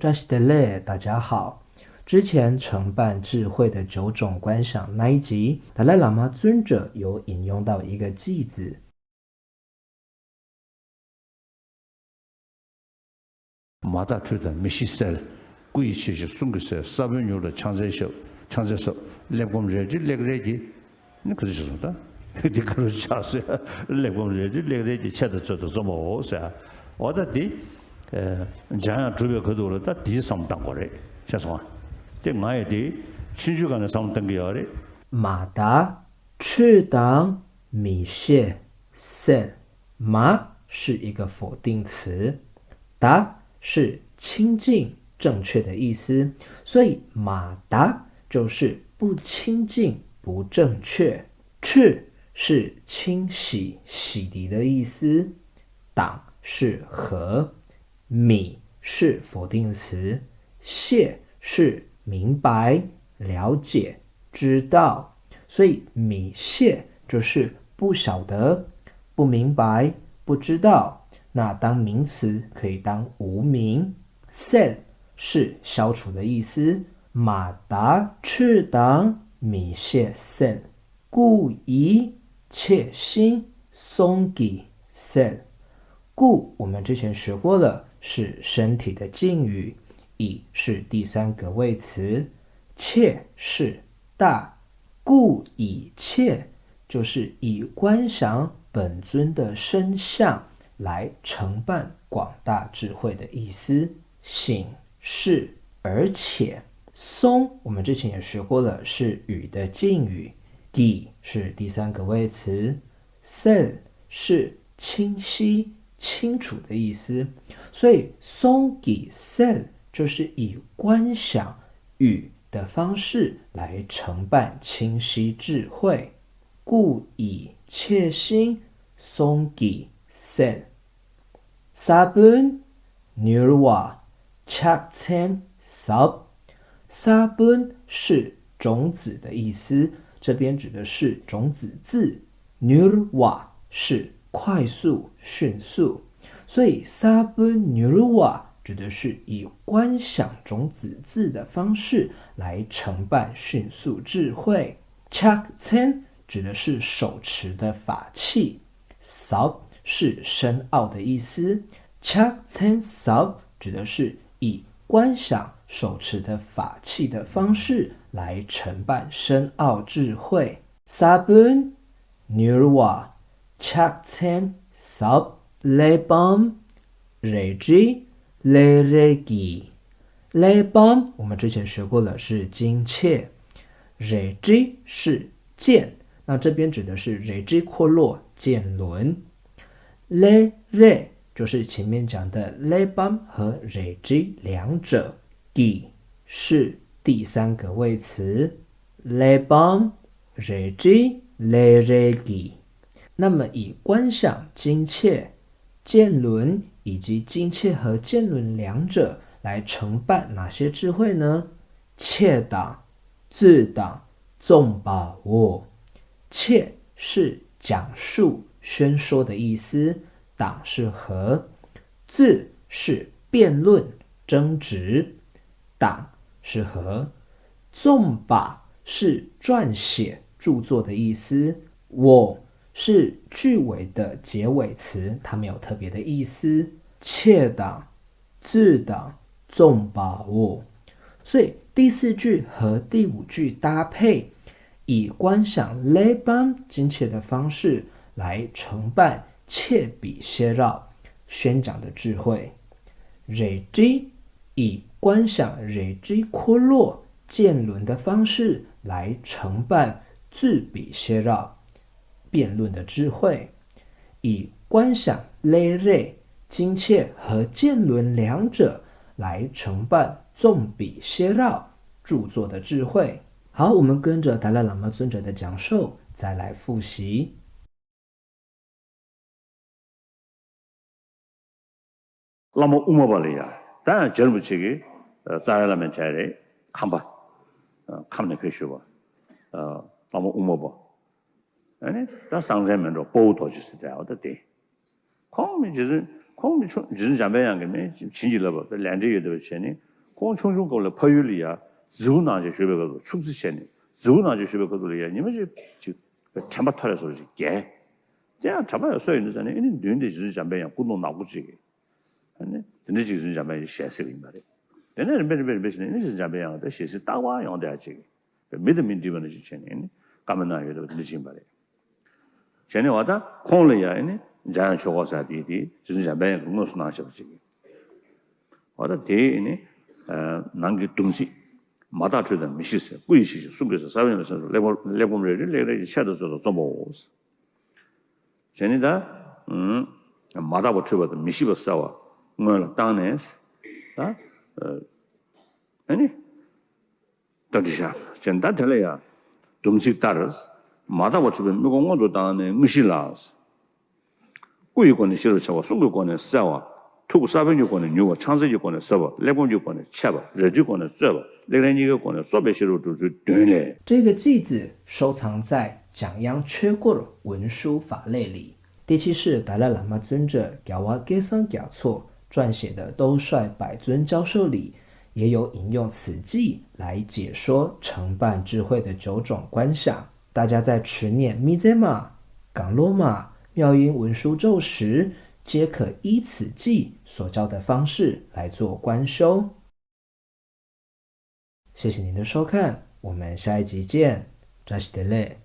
扎西德勒，大家好。之前承办智慧的9种观想那一集，达赖喇嘛尊者有引用到一个句子，马达推的没西塞了，贵些是送给谁？三分牛的强在手，来我们这来个来的，那可是什么的？你可是假设来我们这来个来的，吃的做的怎么好噻？我的第，这样主要可多了，他第三当过来，晓得吗？这我也的，亲属间的三当个要的。马达、赤党、米谢、塞。马是一个否定词，达是亲近、正确的意思，所以马达就是不亲近、不正确。赤是清洗、洗涤的意思，党是和，米是否定词，谢是明白、了解、知道，所以米谢就是不晓得、不明白、不知道。那当名词可以当无名。set 是消除的意思，马达赤党米谢 set， 故意切心松给 set。故我们之前学过了，是身体的敬语，以是第三个位词，切是大，故以切就是以观想本尊的身相来承办广大智慧的意思。醒是而且，松我们之前也学过了，是语的敬语，给是第三个位词，sel 是清晰、清楚的意思，所以松给 sel 就是以观想语的方式来承办清晰智慧，故以切心松给 sel。sabun nirwa chakten sub。 sabun 是种子的意思，这边指的是种子字， nirwa 是快速、迅速，所以 sabun nirwa 指的是以观想种子字的方式来承办迅速智慧。chakten 指的是手持的法器， sub 是深奥的意思， chakten sub 指的是以观想手持的法器的方式来承办深奥智慧。sabun nirwa chakten sub lebam reji leregi。 lebam 我们之前学过了，是精切， reji 是剑，那这边指的是 reji 阔落剑轮， le re 就是前面讲的 lebam 和 reji 两者， gi 是第三个位词， lebam reji leregi。 那么以观想精切、剑轮以及精切和剑轮两者来承办哪些智慧呢？切党、自党、纵把握。切是讲述、宣说的意思，党是和，自是辩论、争执，党是和，纵把是撰写、著作的意思，我是句尾的结尾词，它没有特别的意思。切党、自党、纵把握，所以第四句和第五句搭配，以观想 lebam 精切的方式来承办切比歇绕宣讲的智慧。reji 以观想 reji 阔落剑轮的方式来承办自比歇绕辩论的智慧，以观想 le re 精切和剑轮两者来承办纵比歇绕著作的智慧。好，我们跟着达赖喇嘛尊者的讲授再来复习。那么乌马巴里呀，当然节目这个在那边在的看吧，看的可以说吧，那么乌马巴。但上山门着报道就是这样的对，空面就是讲白样个面，亲戚了吧，2个月都钱呢，光穷穷过了破狱里啊，自我那就学不个出自前的，自我那就学不个多了，你们就全部脱了说是给，这样全部要所有的人，因为女的就是讲白样，古弄拿过去的，那就是讲白现实里面的，但那别是，那是讲白样，但现实大话样的这个，没得地方的去钱呢，干嘛那有的你清白的，现在话他空了呀，这样说话啥的，就是讲白样，我是哪晓得这个，我的第呢。难个东西，马大出的没事噻，贵些送给是啥样的时候，来我们这来吃的时候做么事？现在的马大我出的没事不少啊，我了当然是啊到底下简单的了呀，东西大的是马大我出的，如果我都当然没事啦是，贵过的些吃我送给过的少啊。透过沙分就讲的牛，长色就讲的十吧，来光就讲的七吧，热就讲的12吧，来你个讲的说白些路就是对嘞。这个句子收藏在讲央缺过的文书法类里。第七是达赖喇嘛尊者给我给上给错撰写的兜率百尊教授里，也有引用此记来解说承办智慧的9种观想。大家在持念密则玛、港罗玛、妙音文殊咒时，皆可依此记所教的方式来做观修。谢谢您的收看，我们下一集见。扎西德勒。